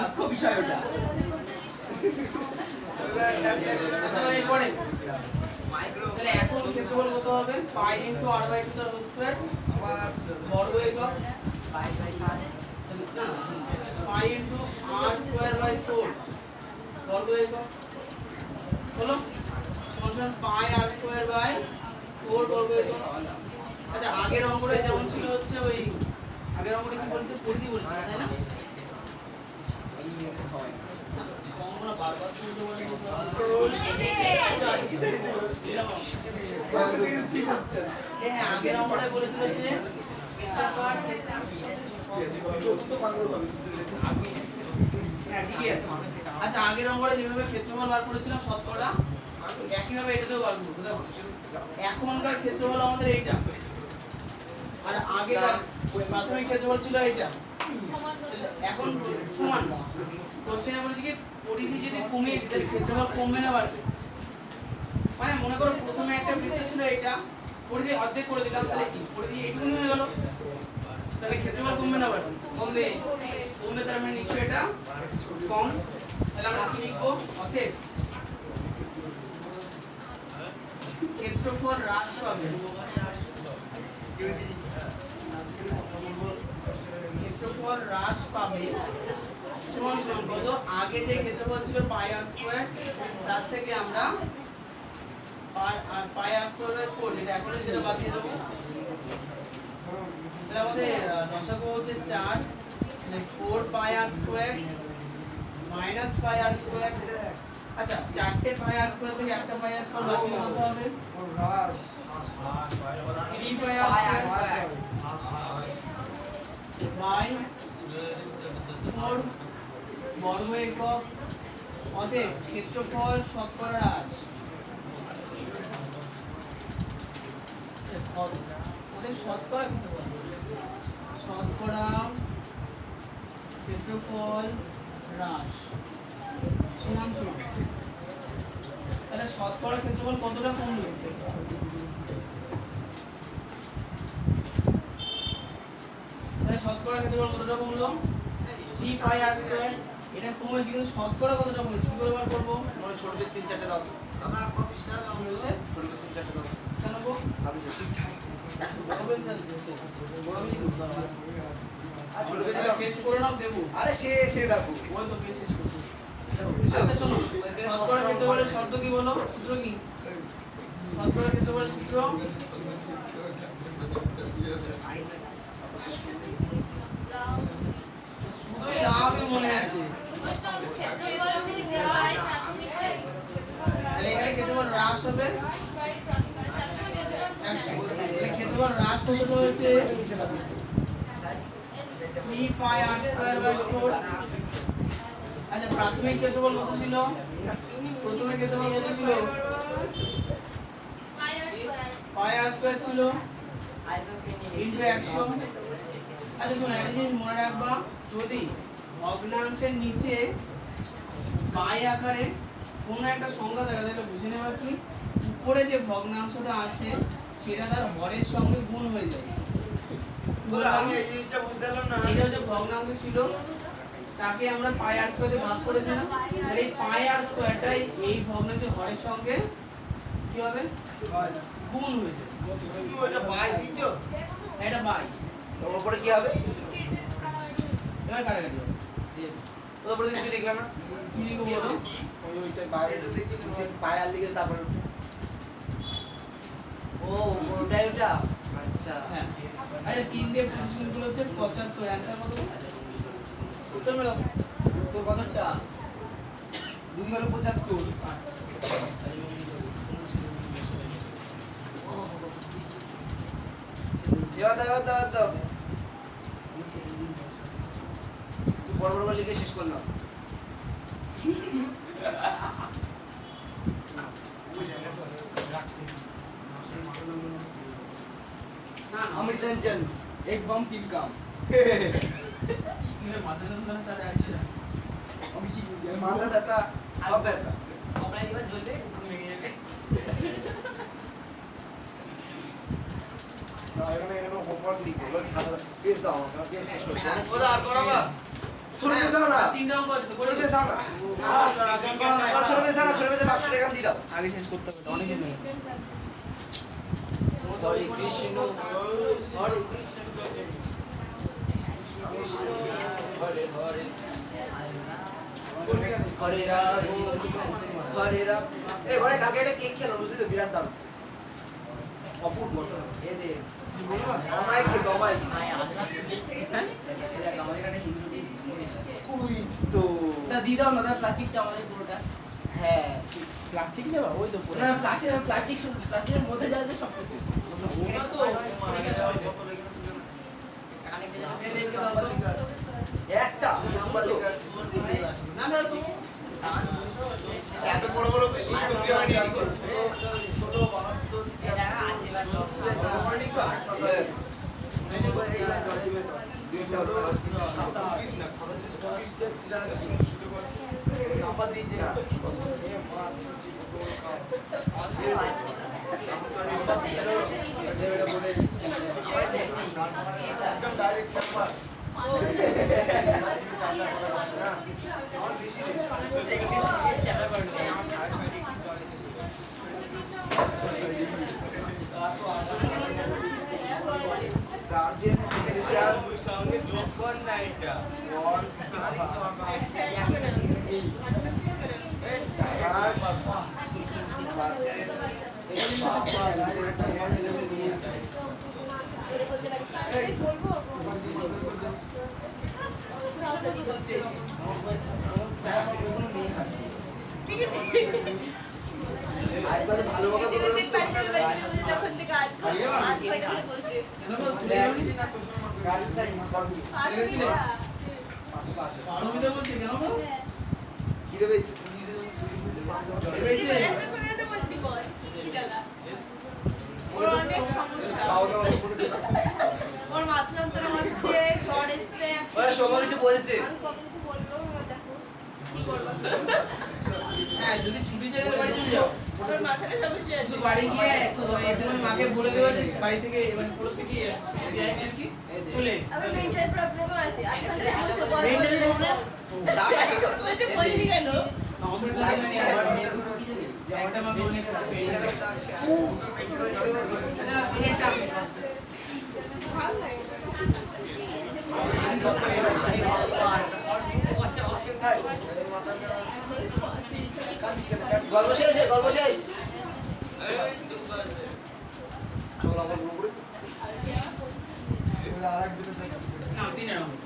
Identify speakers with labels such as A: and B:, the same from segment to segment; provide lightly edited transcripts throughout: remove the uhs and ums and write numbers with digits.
A: মুখ্য বিষয় ওটা।
B: আচ্ছা এরপরে তাহলে এখন ক্ষেত্রফল কত হবে pi into r by 2 whole square বর্গ একক pi into r square by 4 বর্গ একক হলো সমান পাই r স্কয়ার বাই 4 বর্গ একক। আচ্ছা আগের অঙ্কটা যেমন ছিল হচ্ছে ওই আগের অঙ্কটা কি বলছে পরিধি বলছে তাই না অঙ্কটা বারবার শুনতে বলে হ্যাঁ আগের অঙ্কটা বলেছিল যে আচ্ছা আগের অঙ্কটা যেভাবে ক্ষেত্রফল বার করেছিলাম শতকরা একইভাবে এটাতেও বার করবো দেখো এখনকার ক্ষেত্রফল আমাদের এইটা আর আগে প্রাথমিক ক্ষেত্রফল ছিল এইটা এখন সমান কোশ্চেনে বলেছি কি পরিধি যদি কমিয়ে দিই তাহলে ক্ষেত্রফল কমবে না বাড়বে মানে মনে করো প্রথমে একটা বৃত্ত ছিল এইটা পরিধি অর্ধেক করে দিলাম তাহলে কি পরিধি এইটুকুনি হয়ে গেল তাহলে ক্ষেত্রফল কমবে না বাড়বে কমবে কমবে তার মানে নিশ্চয়ই এটা কম তাহলে আমরা কি লিখবো অতএব ক্ষেত্রফল হ্রাস পাবে ক্ষেত্রফল হ্রাস পাবে সমান সমান কত আগে যে ক্ষেত্রফল ছিল পাই r স্কয়ার তার থেকে আমরা পাই r স্কয়ার বাই 4 যেটা এখন সেটা বাদ দিয়ে দেবো তাহলে আমাদের দশক হচ্ছে 4 তাহলে 4 পাই r স্কয়ার মাইনাস পাই r স্কয়ার আচ্ছা চারটে পাই r স্কয়ার থেকে একটা পাই r স্কয়ার বাদ দিলে কত হবে হ্রাস 3 পাই r স্কয়ার বাই 4 বর্গ একক অতএব ক্ষেত্রফল শতকরা হ্রাস অতএব শতকরা ক্ষেত্রফল হ্রাস সমান সমান তাহলে শতকরা ক্ষেত্রফল কতটা কমবে তাহলে শতকরা ক্ষেত্রফল কতটা কমলো 3 পাই r স্কয়ার এটা কমেছে কিন্তু শতকরা কতটা কমেছে কি করে বার করব মানে ছোট বেশ 3-4টা দাও দাদা কপিস টা কি হয়েছে ছোট বেশ 3-4টা দাও জানাবো আমি সে বড় বেশ দাও বড় বেশ দাও আর ছোট বেশ শেষ করে নাও দেব আরে সে রাখো ওই তো কে শেষ করব আচ্ছা শোনো শতকরা ক্ষেত্রফলের শর্ত কি বলো সূত্র কি শতকরা ক্ষেত্রফলের সূত্র শুধুই লাভই মনে আছে তাহলে এখানে ক্ষেত্রফল হ্রাস হবে তাহলে ক্ষেত্রফল হ্রাস কত হয়েছে 3 পাই r স্কয়ার বাই 4 আচ্ছা প্রাথমিক ক্ষেত্রফল কত ছিল প্রথমে ক্ষেত্রফল কত ছিল পাই r স্কয়ার ছিল ইনটু 100 আচ্ছা শোনো একটা জিনিস মনে রাখবা যদি ভগ্নাংশের নিচে পাই আকারে কোনো একটা সংখ্যা থাকে তাহলে বুঝে নেবা কি উপরে যে ভগ্নাংশটা আছে সেটা তার হরের সঙ্গে গুণ হয়ে যায় আমি এই জিনিসটা বুঝতে পারলাম না এটা যে ভগ্নাংশ ছিল তাকে আমরা পাই r স্কয়ার দিয়ে ভাগ করেছিলাম তাহলে এই পাই r স্কয়ারটাই এই ভগ্নাংশের হরের সঙ্গে কি হবে গুণ হয়ে যায় তুমি ওটা বাই দিছো এটা বাই ওর উপরে কি হবে এবার কাটাকাটি হবে ওর উপরে কিছু লিখবে না কি লিখবো বলো ওই ওইটা বাইরে তো দেখি পায়ার লিখে তারপর ও ওটাই ওটা আচ্ছা হ্যাঁ আচ্ছা 3 দিয়ে পজিশন গুলো হচ্ছে 75 आंसर কত উত্তর মেলাও উত্তর কতটা 2 হলো 75 আচ্ছা দাও তুই বড় বড় লিখে শেষ করলাম अमृत रंजन एक बम 3 काम ये माता जन सारे आ गया अभी की माता दाता अब बैठा अपना जीवन जोले घूमने गए না এখানে হোমওয়ার্ক লিখো খাতা পেজ দাও পেজ শেষ করছি ওটা আর করবা
A: ছোট পেজ দাও না,
B: তিনটা অঙ্ক আছে তো
A: ছোট
B: করে
A: পেজ দাও না, ছোট পেজ দাও না, ছোট পেজে 500 টাকা দিয়ে দাও।
B: আগে শেষ করতে হবে অনেক দিন
A: হরে কৃষ্ণ হরে কৃষ্ণ হরে হরে হরে রাম হরে রাম। এই ঘরে কালকে একটা কেক খেলো বুঝলি তো, বিরাট দাম, অপূর্ব।
B: এ দে কিছু বলবো
A: আমায় কি বাবাই
B: হ্যাঁ এই দেখ আমাদের একটা হিন্দু
A: কুই তো
B: তা দিয়ে দাও না প্লাস্টিকটা আমাদের পুরোটা
A: হ্যাঁ
B: প্লাস্টিক নেবা ওই তো পুরো না প্লাস্টিকের মধ্যে যা আছে সব কিছু ওটা তো ঠিক আছে হয় এই দেখতে দাও তো
A: একটা
B: না না তো
A: এত বড় বড় ভিডিও এডিট করছো ছোট বানাতো
B: এটা আশীর্বাদ মর্নিং তো
A: নাম্বার दीजिए एकदम डायरेक्ट नंबर গার্জিয়ান সিগনেচার সঙ্গে যোগ কর না এটা ওয়ান
C: ওর মাথা যন্ত্রণা হচ্ছে, জ্বর এসছে,
A: সবাই কিছু বলছে
B: হ্যাঁ যদি ছুটি চাইলে বাড়ি চলে যাও
C: ওর মাথাটা সমস্যা আছে।
B: শুধু বাড়ি গিয়ে একটু মাকে বলে দেওয়া যে বাড়ি থেকে মানে পুরো থেকে দেয় আর কি চলে
C: আমার মেন্টাল প্রবলেমও আছে। আর এখানে বলছে বল।
A: মেন্টালি প্রবলেম
C: বলছে বললি কেন?
B: একটা মাকে অনেক আচ্ছা দিনেরটা
C: ভালো লাগে।
A: গল্প শেষ গল্প শেষ চল আমার গ্রুপ করেছে
B: না তিনের অঙ্ক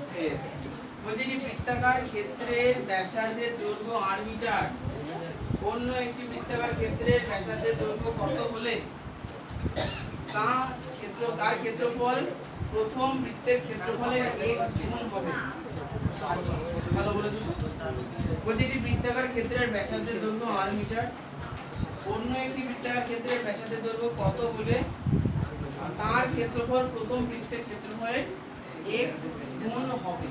B: বলছি যে বৃত্তাকার ক্ষেত্রের ব্যাসার্ধের দৈর্ঘ্য 8 মিটার অন্য একটি বৃত্তাকার ক্ষেত্রের ব্যাসার্ধের দৈর্ঘ্য কত হলে তার ক্ষেত্রফল প্রথম বৃত্তের ক্ষেত্রফলের x গুণ হবে। ভালো বলেছো। বলছি এটি বৃত্তাকার ক্ষেত্রের ব্যাসার্ধের দৈর্ঘ্য 8 মিটার অন্য একটি বৃত্তাকার ক্ষেত্রের ব্যাসার্ধের দৈর্ঘ্য কত হলে তার ক্ষেত্রফল প্রথম বৃত্তের ক্ষেত্রফলের x গুণ হবে।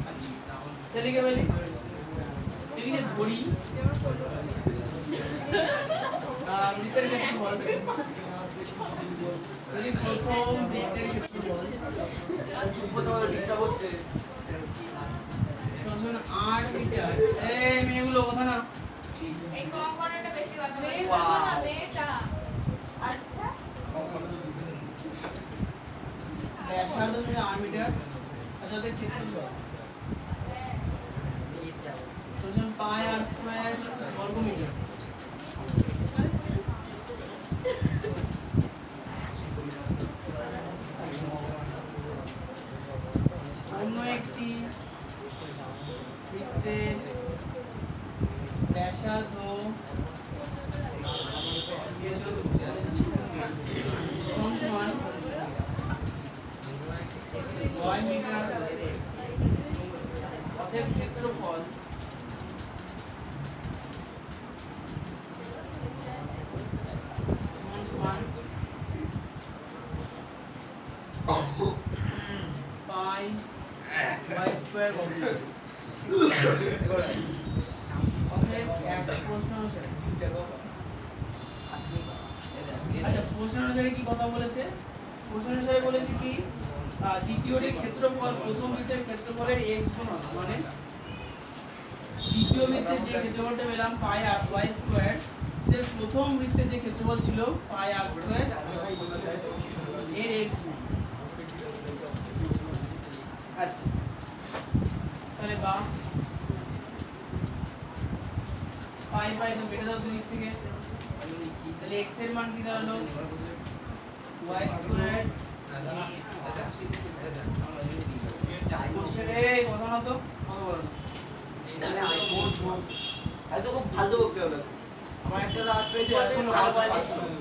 B: আচ্ছা লিখে ফেলি লিখে ধরি বৃত্তের ক্ষেত্রফল যদি প্রথম বৃত্তের ক্ষেত্রফল চুপ তোমার ডিস্টার্ব হচ্ছে 8 মিটার এই মেয়েগুলো কথা না
C: এই কম করাটা বেশি কথা। না মেয়েটা। আচ্ছা।
B: ব্যাসার্ধ 8 মিটার আচ্ছা ওদের ক্ষেত্রফল পাই আর স্কয়ার বর্গ মিটার অন্য একটি বৃত্তের ব্যাসার্ধ সমান 6 মিটার অতএব ক্ষেত্রফল সমান পাই বাই স্কয়ার বর্গ অতএব এক প্রশ্ন অনুসারে আচ্ছা প্রশ্ন অনুসারে কি কথা বলেছে প্রশ্ন অনুসারে বলেছে কি দ্বিতীয়টির ক্ষেত্রফল প্রথম বৃত্তের ক্ষেত্রফলের x গুণ হবে, মানে দ্বিতীয় বৃত্তের যে ক্ষেত্রফলটা পেলাম পাই আর ওয়াই স্কয়ার, সে প্রথম বৃত্তের যে ক্ষেত্রফল ছিল পাই আর স্কয়ার এর x গুণ। আচ্ছা, তাহলে বা পাই পাই তো কেটে দাও দুই থেকে, তাহলে x এর মান কি দাঁড়ালো y স্কয়ার। কোশ্চেনে কথা না তো কথা বলো না।
A: এখানে আমি বহুত এত খুব ফালতু বকছে ওরা
B: আমার একটা লাস্ট পেজে এখন y এর মান বার করতে হবে,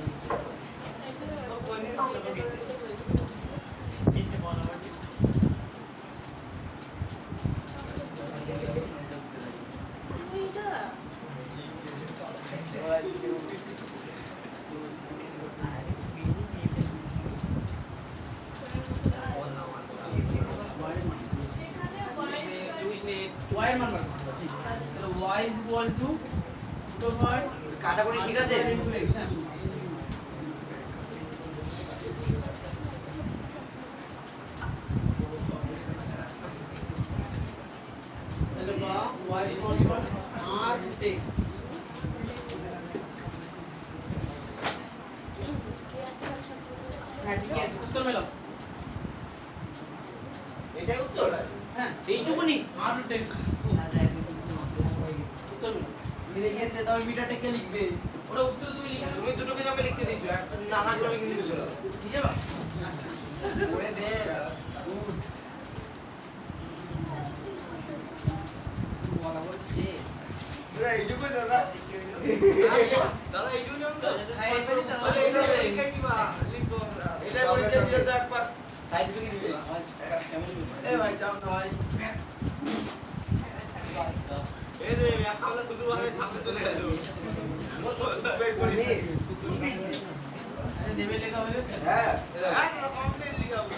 B: ঠিক। তাহলে y is equal to root over
A: কাটাকুটি ঠিক আছে
B: into x, হ্যাঁ। তাহলে বা y equal to r x। হ্যাঁ ঠিক আছে, উত্তর মেলাও।
A: এটাই উত্তর
B: হ্যাঁ
A: এইটুকুনি
B: r x উত্তর মেলাও।
A: মিলে গিয়েছে তবে মিটারটা কে লিখবে
B: ওটা উত্তর তুমি লিখে নাও,
A: তুমি দুটো পেজ আমাকে লিখতে দিয়েছো একটা না না করে কিন্তু দিয়েছো
B: ঠিক আছে?
A: ওরে দে গুড কথা বলছি দাদা এইটুকুই দাদা দাদা এইটুকুই নাম তো
B: হ্যাঁ এইটুকু
A: তাহলে এটা লিখে দিবা লিখবো এটা পরিচয় দিও তো একবার সাইড থেকে দিবে এ ভাই চাও না ভাই এই যে আমি খাওয়া শুরু হওয়ার সামনে চলে গেল
B: আরে দেবে লেখা হয়ে গেছে।
A: হ্যাঁ হ্যাঁ তো কমপ্লিট লিখা হবে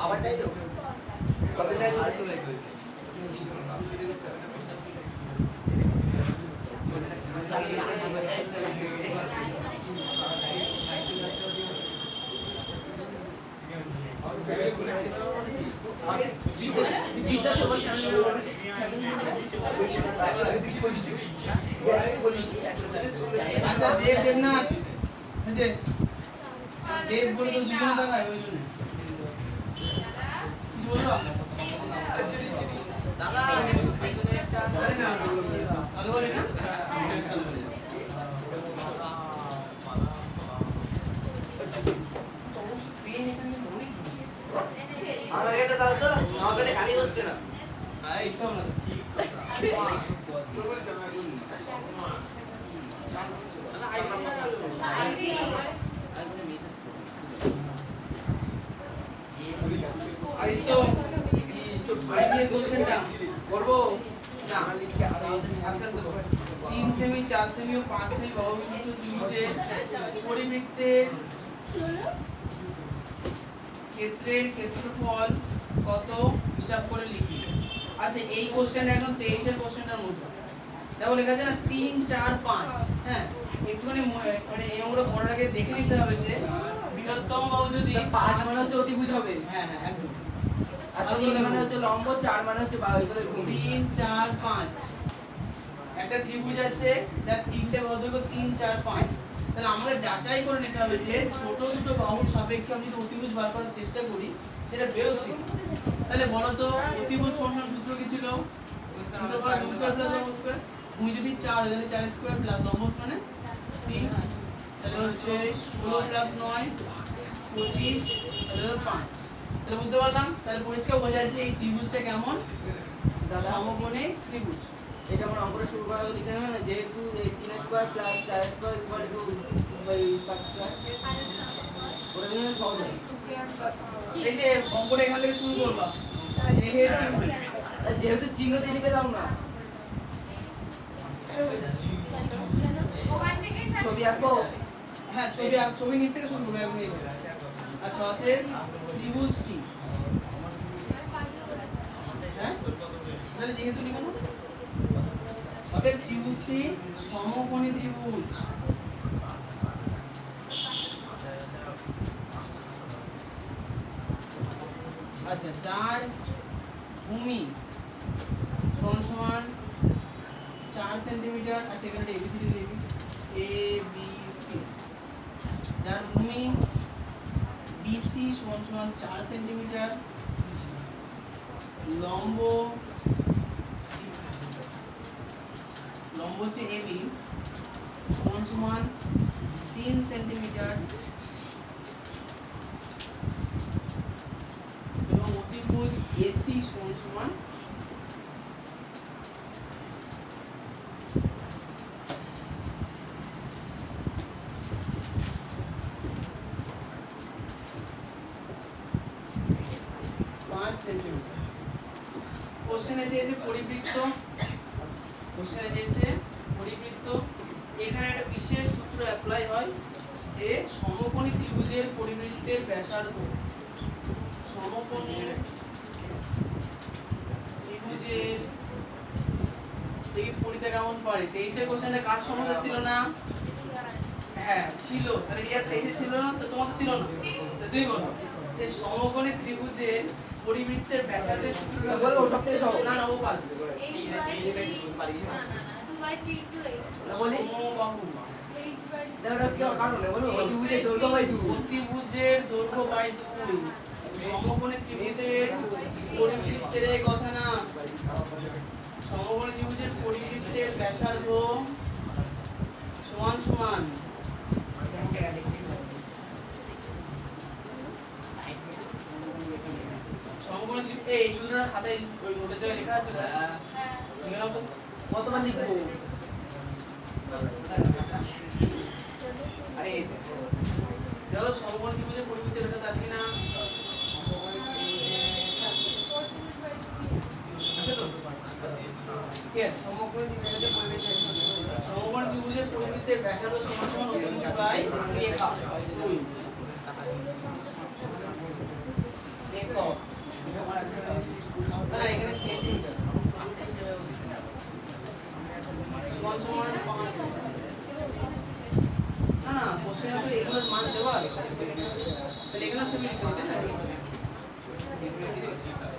A: আবারটাই তো কতটাই
B: আচ্ছা দেব দেবনাথ বুঝে দেব বলে তো দুজনে দেখায় ওই জন্য কিছু বলবা
A: দাদা
B: বলে না দাদা বলে না
A: আমার এটা দাও তো আমার পেটে খালি হচ্ছে না
B: এই তো না আদিত্য আইডিয়া কোশ্চেনটা করবো না আস্তে আস্তে বলো। 3 সেমি 4 সেমি ও 5 সেমি বহুবিশিষ্ট ত্রিভুজের পরিবৃত্তের ক্ষেত্রের ক্ষেত্রফল কত হিসাব করে লিখি। আচ্ছা এই কোশ্চেনটা এখন 23 এর কোশ্চেনটার মতো দেখো লেখা আছে না 3 4 5। হ্যাঁ একটুখানি মানে এই অঙ্কটা করার আগে দেখে নিতে হবে যে বৃহত্তম বাহু যদি
A: 5 মানে হচ্ছে অতিভুজ হবে
B: হ্যাঁ হ্যাঁ একদম
A: আর 3 মানে হচ্ছে লম্ব 4 মানে হচ্ছে বাহু এগুলো
B: 3 4 5 একটা ত্রিভুজ আছে যার তিনটে বাহু দৈর্ঘ্য 3 4 5। তাহলে আমাদের যাচাই করে নিতে হবে যে ছোট দুটো বাহুর সাপেক্ষে আমি যদি অতিভুজ বার করার চেষ্টা করি সেটা বেরোচ্ছে। তাহলে বলো তো অতিভুজ সমান সূত্র কি ছিল? দুটো বার 2 স্কয়ার প্লাস লম্ব স্কয়ার। ভুজ যদি 4 হয় তাহলে 4 স্কয়ার প্লাস লম্ব মানে 3। তাহলে হচ্ছে 16 প্লাস 9 25 তাহলে 5। তাহলে বুঝতে পারলাম, তাহলে পরিষ্কার বোঝা যাচ্ছে এই ত্রিভুজটা কেমন সমকোণী ত্রিভুজ।
A: এটা আমরা অঙ্কটা শুরু করার আগে লিখে নেব না যেহেতু 3 square plus 4 square equal to 5 square ওটা দিলে সহজ হবে
B: এই যে অঙ্কটা এখান থেকে শুরু করবা যেহেতু
A: যেহেতু চিহ্ন দিয়ে লিখে দাও না।
C: ওখান থেকে
A: ছবি আঁকবো।
B: হ্যাঁ ছবি নিচ থেকে শুরু করবো এখন এই। আচ্ছা অতএব ত্রিভুজ কি? হ্যাঁ তাহলে যেহেতু লিখো না, অতএব ত্রিভুজটি সমকোণী ত্রিভুজ। আচ্ছা যার ভূমি সমান সমান 4 সেন্টিমিটার। আচ্ছা এখানে এবিসিডি দিয়ে দিই, এ বি সি। যার ভূমি বিসি সমান সমান 4 সেন্টিমিটার, লম্ব হচ্ছে এবি সমান সমান 3 সেন্টিমিটার, এবং অতিভুজ এসি সমান সমান 5 সেন্টিমিটার। কোশ্চেনে চেয়েছে পরিবৃত্ত, এখানে একটা বিশেষ সূত্র অ্যাপ্লাই হয় যে সমকোণী ত্রিভুজের পরিবৃত্তের ব্যাসার্ধ, সমকোণী ত্রিভুজের দেখি পরিতে কেমন পারে। 23-এর কোশ্চেনে কার সমস্যা ছিল না? হ্যাঁ ছিল। তাহলে রিয়া 23-এ ছিল না, তো তোমার তো ছিল না। তো তুই বলো যে সমকোণী ত্রিভুজের পরিবৃত্তের ব্যাসার্ধের সূত্রটা
A: বলো সব থেকে সহজ।
B: না ও পারবে।
A: বলি
B: সমবাহু
A: ওটা কি কারণ বলো অতিভুজের দৈর্ঘ্য বাই 2।
B: অতিভুজের দৈর্ঘ্য বাই 2। সমকোণী ত্রিভুজের পরিবৃত্তের এই কথা না, সমকোণী ত্রিভুজের পরিবৃত্তের ব্যাসার্ধ সমান সমান সমকোণী এই সূত্রটা খাতায় ওই নোটের জায়গায় লেখা আছে না? লিখে নাও তো।
A: কতবার লিখবো?
B: আরে দেখো সমকোণী ত্রিভুজের পরিবৃত্তের ব্যাসার্ধ আছে না? আছে তো? ঠিক আছে। সমকোণী ত্রিভুজের পরিবৃত্তের ব্যাসার্ধ সমান সমান অতিভুজ বাই রেখা 2 একক। তাহলে এখানে সেন্টিমিটার সমান সমান 5। না কোশ্চেনে তো এগুলোর মান দেওয়া আছে, তাহলে এখানে ছবি লিখতে হবে না?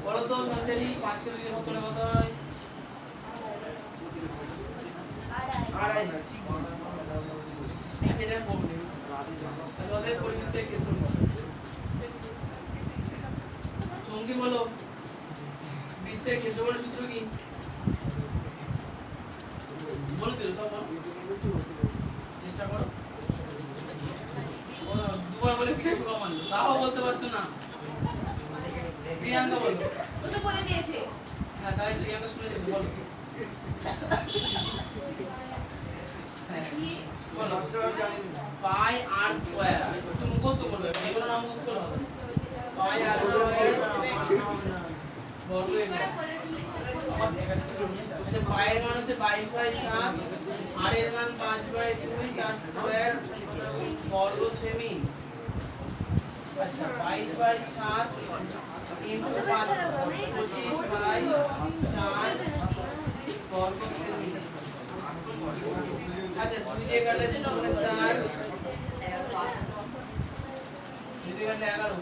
B: বলো তো সঞ্চারী 5 কে 2 দিয়ে ভাগ করলে কত হয়? আড়াই হয়। ঠিক আছে, এটা করবে। আচ্ছা ওদের পরিবৃত্তের ক্ষেত্রফল চঙ্কি বলো, বৃত্তের ক্ষেত্রফলের সূত্র কি? বলো তো বলো, চেষ্টা করো। দুবার বলে পিঠে ঠোকা মারলো, তাও বলতে পারছো না। প্রিয়াঙ্কা বলো।
C: ও তো বলে দিয়েছে।
B: হ্যাঁ তাই প্রিয়াঙ্কা শুনে যাবে, বলো। বলো পাই আর স্কয়ার। একটু মুখস্থ করবে, এগুলো না মুখস্থ করলে হবে। পাই আর স্কয়ার বর্গ একক। পায়ের মান হচ্ছে 22/7, আর এর মান 5/2, তার স্কয়ার বর্গ সেমি। আচ্ছা 22/7 ইনটু 5 25/4 বর্গ সেমি। আচ্ছা 2 দিয়ে কাটলে 4, 2 দিয়ে কাটলে 11।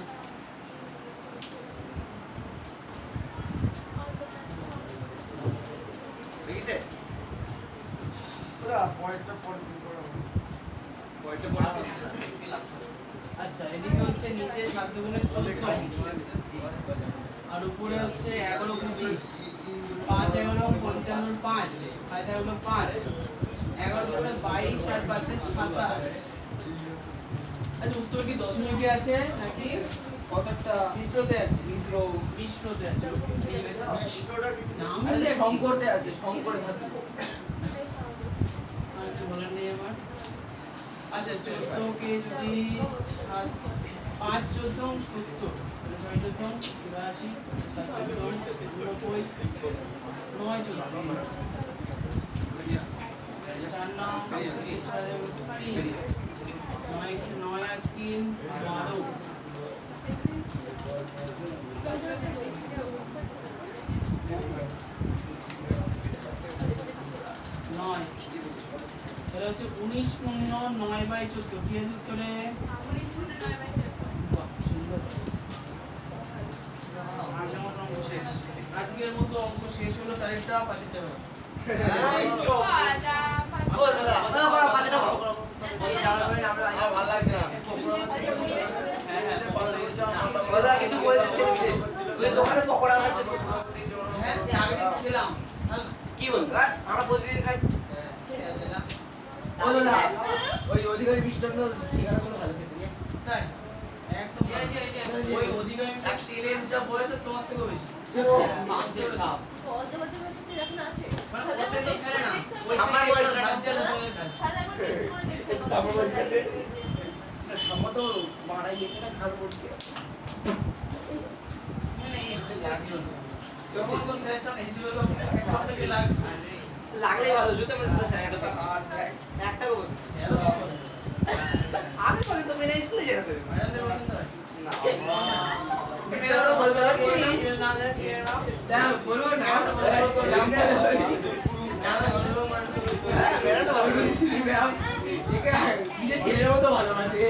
D: দেখেছে ওরা পয়েন্টটা পড়ে
B: আচ্ছা এদিকে হচ্ছে নিচে 7 দুগুণে 14 আর উপরে হচ্ছে 11 25 5 11 55 5 5 হলো 5 11 দুগুণে 22 আর 5 27। আচ্ছা উত্তর কি দশমিকে আছে নাকি
D: কতটা
B: মিশ্রতে আছে?
D: মিশ্র
B: মিশ্রতে আছে।
D: মিশ্রটা কিন্তু
B: নাম
A: আরে
B: লিখে
A: শঙ্করতে আছে, শঙ্করে থাকে।
B: আর কি বলেন নেই আমার। আচ্ছা 14 কে যদি 5 14 70 6 14 82 7 14 90 9 14 4 9 3 9 আর 3 12 9 তাহলে হচ্ছে 19 15 9/14 কি আছে উত্তরে?
C: 19 গুণে 9/14
B: বাহ, সুন্দর। আজকের মতো অঙ্ক শেষ হলো, 4টা 5টা
C: দাদা
D: ও দাদা দাদা পাঁচটা ভালো লাগছে না দাদা কিছু বলছিস তুই দোকানে পকোড়া খাচ্ছিস
B: হ্যাঁ আগে দিন খেলাম তাহলে
D: কি বল আমরা প্রতিদিন খাই
B: ঠিক আছে না
A: ও দাদা ওই অধিকারী মিষ্টান্ন ঠিকানাগুলো ভালো খেতে নিয়ে আসি।
B: তাই একদম ওই অধিকাংশ তেলের যা বয়স তোমার থেকেও বেশি
E: কত বছর বছর তেল এখন আছে?
B: মানে ওদের তো খেলে না ওই
D: আমার বয়স না।
B: বাচ্চার উপরে খাচ্ছে
C: তাহলে একবার টেস্ট করে দেখতে হবে
A: তারপর বলছি যে খামা তো মারাই গেছে না খাবার করতে
B: মানে যখন কোন সেশন হিসেবে লোক একটা থেকে লাগ
D: লাগলে ভালো জুতো মধ্যে একটা বস আমি বলি তো মেরে স্কুলে যেতে হবে
B: ম্যাডামদের পছন্দ হয়
D: না
B: মেয়েরা তো বলতে পারছি
A: দাও বলো না নাম
D: মেরা তো ভালো
A: ম্যাম ঠিক আছে নিজের ছেলের মতো ভালোবাসে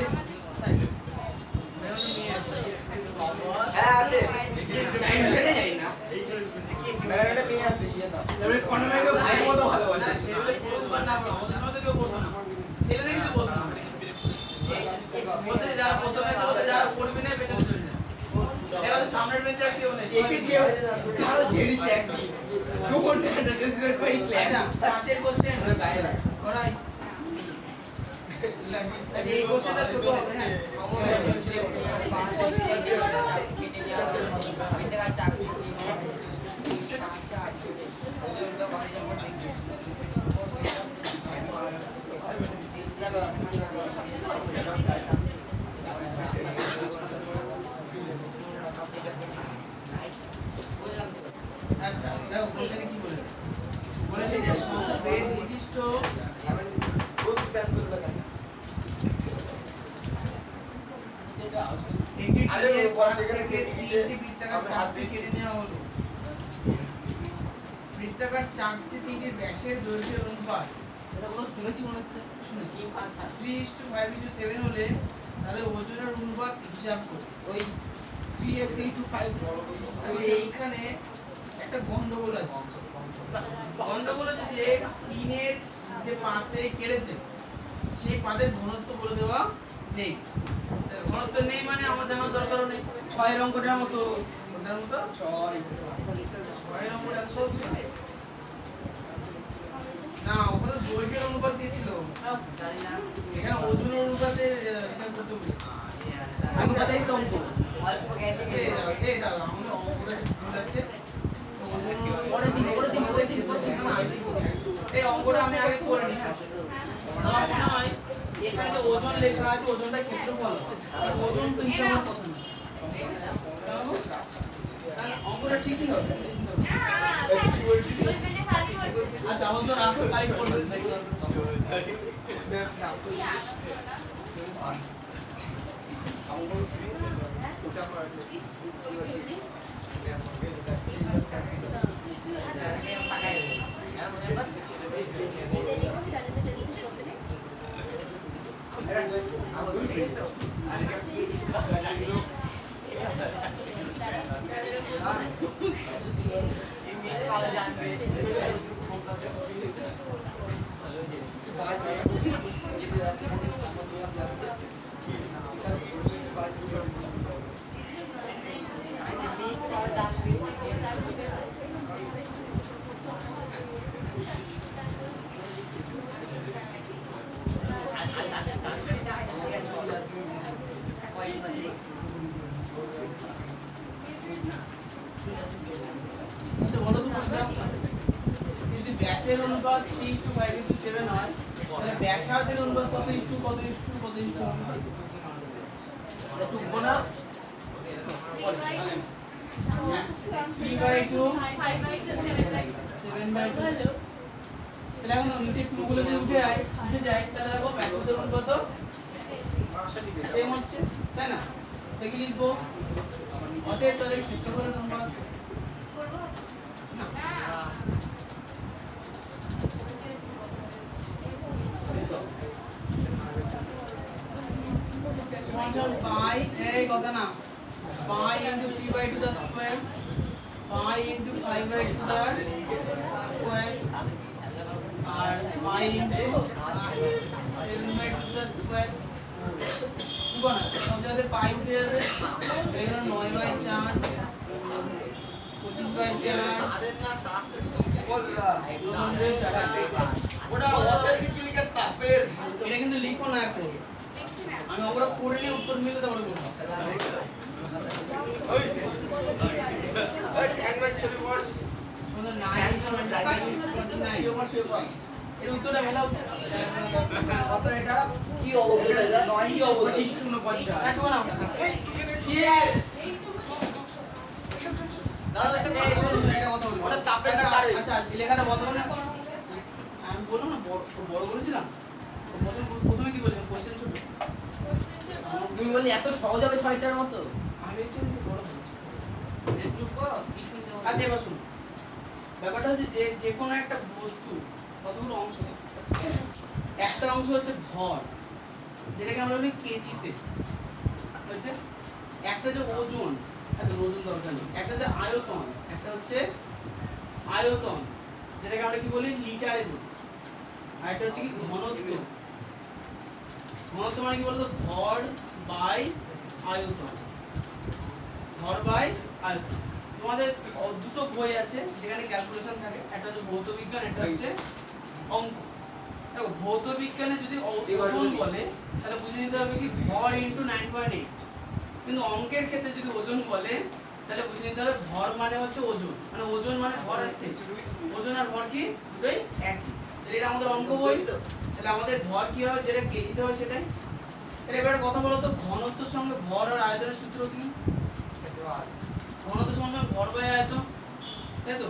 D: হ্যাঁ আছে
A: টাইম ছেড়ে যাই না
D: মেরা একটা মেয়ে আছে ইয়ে না
A: তারপরে কনমেকে ভাইয়ের মতো ভালোবাসে
B: ছেলেদের পুরো না আমাদের সময় তো কেউ পড়তো না ছেলেদের কিছু বলতো না বলতে যারা প্রথমে এসে বলতে যারা পড়বি না পেছনে চলে যায় এবার সামনের বেঞ্চে আর কেউ নেই
A: একে যে ছাড়ো ঝেড়ি চ্যাকি ডোন্ট আন্ডারস্ট্যান্ড মাই ক্লাস
B: আচ্ছা 5 এর কোশ্চেন
D: গায়ে না
B: করাই এই কোশ্চেনটা ছোট হবে হ্যাঁ আচ্ছা দেখো কোশ্চেনে কি বলেছে বলেছে যে সমবেগ বিশিষ্ট একটি ট্রেনের পাশ থেকে 3টি বৃত্তাকার চাপটি কেটে নেওয়া হলো বৃত্তাকার চাপটি 3টির ব্যাসের দৈর্ঘ্যের অনুপাত
A: এটা কোথাও শুনেছি মনে হচ্ছে শুনেছি
B: 3:5:7 হলে তাদের ওজনের অনুপাত হিসাব করি
A: ওই 3x 8 to 5
B: এইখানে একটা গন্ডগোল আছে গন্ডগোল আছে যে 3-এর যে পাতে কেটেছে সেই পাতের ঘনত্ব বলে দেওয়া নেই ঘনত্ব নেই মানে আমার জানার দরকারও নেই
A: 6 অঙ্কটার মতো
B: ওটার মতো 6 নম্বর 100 না ওখানে দৈর্ঘ্যের অনুপাত দিয়েছিল এখানে ওজনের অনুপাতের হিসাব করতে বলেছে
A: আমি কথাই তো অঙ্ক
B: এই দাদা আমাদের অঙ্কটা ভুল আছে ওজন
A: পরে দিন
B: এই অঙ্কটা আমি আগে করে নিই আমার মনে হয় এখানে যে ওজন লেখা আছে ওজনটা ক্ষেত্রফল ওজন তো হিসাবের কথা না তাহলে অঙ্কটা ঠিকই হবে আচ্ছা আমার তো রাখো তাই করবেন আচ্ছা বলো তো যদি ব্যাসের অনুপাত 3:5:7 হয় তাহলে ব্যাসার্ধের অনুপাত কত ইস্টু কত ইস্টু কত ইস্টু
A: টুকবো না।
B: 3/2 7/2 তাহলে এখন নিচে টুগুলো যদি উঠে যায় তাহলে দেখো ব্যাসার্ধের গুণ কত সেম হচ্ছে তাই না সে কি লিখবো অতএব তাদের ক্ষেত্রফলের অনুপাত না সমান পাই এই কথা না pi into 3/2 the square pi into 5/2 the square আর পাই ইনটু 7/2 the square কোন সব জায়গাতে পাই উঠে যাবে এখানে 9/4 25/4
D: তাদের না তা ওটা তাপের
B: এটা কিন্তু লিখো না এখন আমি ওগুলো করে নিয়ে উত্তর মিলে তারপরে করবো আমাদের 9 এর উত্তরটা মেলাও
D: কত এটা কি অবস্থা এটা 9 কি অবস্থা
A: 49
B: একটু না
D: কি
B: এই শুনুন এটা কথা বলি
D: ওটা চাপের না কারে
B: আচ্ছা লেখাটা বন্ধ করুন আমি বললাম না বড় করেছিলাম প্রথমে কি বলছিলাম কোশ্চেন ছোট
A: তুমি বললি এত সহজ হবে 6টার মতো।
B: আমি বলছি বড় আচ্ছা এবার শুনুন ব্যাপারটা হচ্ছে যে কোনো একটা বস্তু কতগুলো অংশ থাকে একটা অংশ হচ্ছে ভর যেটাকে আমরা বলি কেজিতে হচ্ছে একটা যে ওজন আচ্ছা ওজন দরকার নেই একটা যে আয়তন একটা হচ্ছে আয়তন যেটাকে আমরা কি বলি লিটারে বলি আর একটা হচ্ছে কি ঘনত্ব ঘনত্ব মানে কি বলতো ভর বাই আয়তন ভর বাই আয়তন তোমাদের দুটো বই আছে যেখানে ক্যালকুলেশন থাকে একটা হচ্ছে ভৌত বিজ্ঞান একটা হচ্ছে অঙ্ক দেখো ভৌত বিজ্ঞানে যদি ওজন বলে তাহলে বুঝে নিতে হবে কি ভর ইনটু 9.8 কিন্তু অঙ্কের ক্ষেত্রে যদি ওজন বলে তাহলে বুঝে নিতে হবে ভর মানে হচ্ছে ওজন মানে ওজন মানে ভর আসছে ওজন আর ভর কি দুটোই একই তাহলে এটা আমাদের অঙ্ক বই তাহলে আমাদের ভর কি হবে যেটা কেজিতে হয় সেটাই তাহলে এবারে কথা বলো তো ঘনত্বের সঙ্গে ভর আর আয়তনের সূত্র কি ঘনত্ব সমান ভর বাই আয়তন তাই তো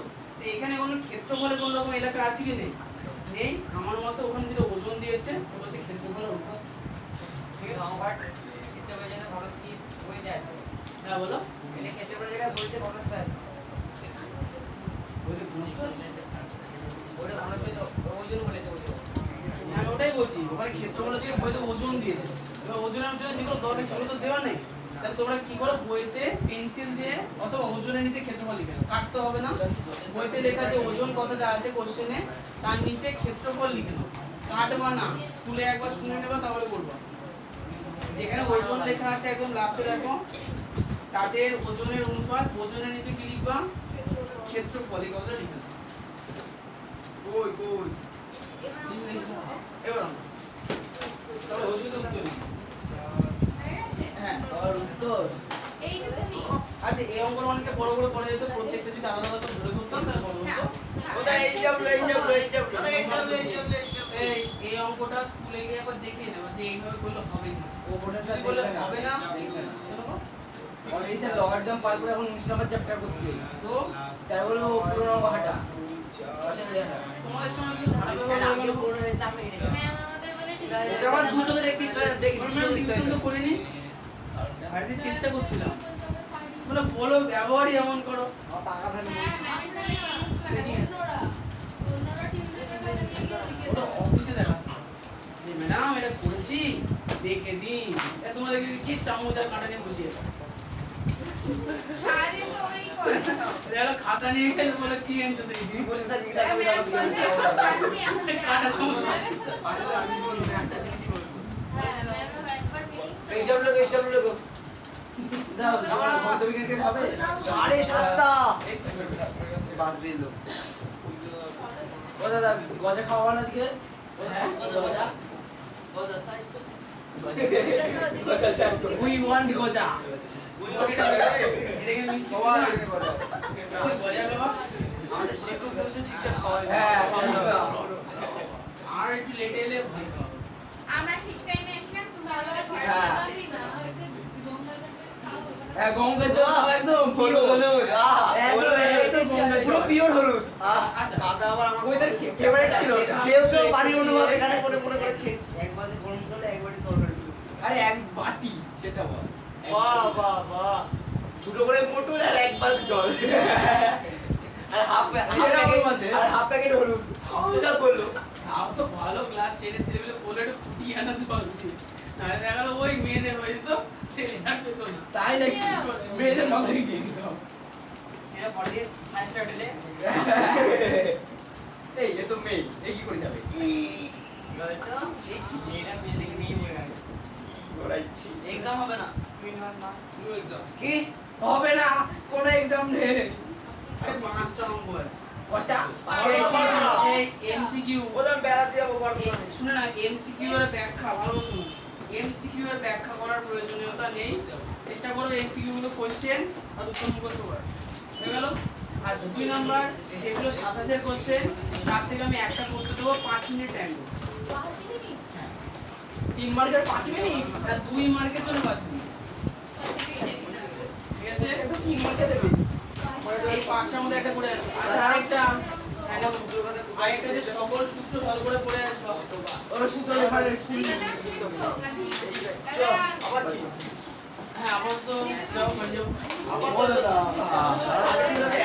B: এখানে কোনো ক্ষেত্রফলের কোন রকম এলাকা আছে কি নেই নেই আমার মতে ওখানে যেটা ওজন দিয়েছে ওটা হচ্ছে ক্ষেত্রফলের অনুপাত
A: ঠিক আছে আমার খেতে হবে যেন ভালো কি হয়ে যায়।
B: হ্যাঁ বলো
A: এটা খেতে পারে জায়গা বলতে ঘনত্ব আছে।
B: ওইটা ঘনত্ব আছে
A: ওটা ঘনত্ব তো ওজন বলেছে ওজন।
B: আমি ওটাই বলছি ওখানে ক্ষেত্রফল হচ্ছে বইতে ওজন দিয়েছে এবার ওজনের জন্য যেগুলো দরকার সেগুলো তো দেওয়া নেই তাহলে তোমরা কি করো বইতে পেন্সিল দিয়ে অথবা ওজনের নিচে ক্ষেত্রফল লিখে নাও কাটতে হবে না বইতে লেখা যে ওজন কতটা আছে কোশ্চেনে তার নিচে ক্ষেত্রফল লিখে নাও কাটবা না স্কুলে একবার শুনে নেবা তাহলে করবা যেখানে ওজন লেখা আছে একদম লাস্টে দেখো তাদের ওজনের অনুপাত ওজনের নিচে কি লিখবা ক্ষেত্রফল এই কথাটা লিখে নাও
D: কই কই
B: এবার তাহলে ওষুধের উত্তর নেই হ্যাঁ
A: আর উত্তর
C: এই যে তুমি
B: আচ্ছা এই অঙ্কটা অনেকটা বড় বড় করে যেত প্রত্যেকটা যদি আলাদা আলাদা করে ধরে করতাম তাহলে বড় হতো
D: ওটা এই যাবলো দাদা এই যাবলো
B: এই অঙ্কটা স্কুলে গিয়ে একবার দেখিয়ে নেবো যে এইভাবে করলে হবে কি
A: ওপরটা
B: যদি
A: স্যার
B: বলে
A: বলে
B: হবে না
A: দেখবে না।
B: দেখবে না
A: অলরেডি স্যার লগারিদম পার করে এখন 19 নাম্বার চ্যাপ্টার করছে।
B: তো
A: স্যার বলবো পুরো অঙ্ক হাঁটা পাশের হাঁটা।
B: তোমাদের সময় কি খারাপ ব্যবহার হয়ে গেল
C: ম্যাম আমাদের বলে ঠিক আছে
D: ওটা আমার দু চোখে দেখতে ইচ্ছা হয়, দেখি
B: ম্যাম টিউশন তো করিনি বাড়িতে চেষ্টা করছিলাম বলে বলো ব্যবহারই এমন করো
D: আমার টাকা থাকে
B: ওটা অফিসে দেখা যে ম্যাডাম এটা করেছি দেখে দিন তোমাদের কি চামচ আর কাঁটা নিয়ে বসিয়ে
C: সারাদিন তো ওই করে
B: দেখো খাতা নিয়ে গেলে বলে কি আনছো দেখি
D: বসে থাকি টাকা
B: কাঁটা চামচ
D: এই যাবলো
A: দাও কত উইকেট হবে?
D: 7:30 বাস দিল
A: ও দাদা গজা খাওয়া না আজকে?
B: উই ওয়ান্ট গজা এটাকে মিষ্টি
D: বাবা
B: গজা বাবা
D: আমাদের শিক্ষক দিবসে ঠিকঠাক খাওয়া
A: হ্যাঁ
B: আর একটু লেটে এলে ভাই
C: আমরা ঠিক টাইমে এসেছিলাম তুমি ভালো করে
A: হ্যাঁ।
C: দিবি না
A: গঙ্গার জল খাও একদম
D: হলুদ হলুদ
A: একদম একদম গঙ্গার
D: পুরো
A: জল।
D: পিওর হলুদ
B: আচ্ছা।
D: কাকা আবার আমার
A: ওদের ফেভারিট ছিল ওটা।
D: কেউ কেউ বাড়ির অনুভব এখানে করে মনে করে খেয়েছি এক বালতি গরম জলে এক বাটি তরকারি দিয়েছি
A: আরে এক বাটি সেটা বল
D: বাহ বাহ বাহ দুটো করে মোটর আর এক বালতি জল আর হাফ প্যাকেট হলুদ ওটা বললো
B: তাও তো ভালো ক্লাস 10 এর ছেলেগুলো বলে একটু ফুটিয়ে আনা জল দিয়ে নাহলে দেখা গেল ওই মেয়েদের হয়ে যেত ছেলেরা পেত না
A: তাই নাকি মেয়েদের মাথায় গিয়ে দিতাম
D: সেটা পরে দিয়ে সাইন্স স্টাডিতে
A: এই এ তো মেয়ে এই কি করে যাবে
D: এক্সাম হবে না নো এক্সাম কি
A: হবে না কোনো এক্সাম নেই
B: আরে 5টা অঙ্ক আছে
A: কটা
B: এই এমসিকিউ
D: বললাম বেড়াতে যাবো বর্তমানে
B: শুনে না এমসিকিউ এর ব্যাখ্যা ভালো শুনুন এমসিকিউ এর ব্যাখ্যা করার প্রয়োজনীয়তা নেই চেষ্টা করবে এমসিকিউ গুলো কোশ্চেন আর উত্তর মুখস্থ করার হয়ে গেল আচ্ছা 2 নাম্বার যেগুলো 27 এর কোশ্চেন তার থেকে আমি একটা করতে দেবো 5 মিনিট টাইম দেবো
A: 3 মার্কের 5 মিনিট
B: আর 2 মার্কের জন্য 5 মিনিট ঠিক আছে
A: এটা 3 মার্কে দেবে
B: এই 5টার মধ্যে একটা করে আসবে আচ্ছা আরেকটা আরেকটা যে সকল সূত্র ভালো করে পড়ে আসবে
A: ওরা সূত্র লেখার শুনি
D: আবার কি
B: হ্যাঁ আমার তো যাও মানে
A: আবার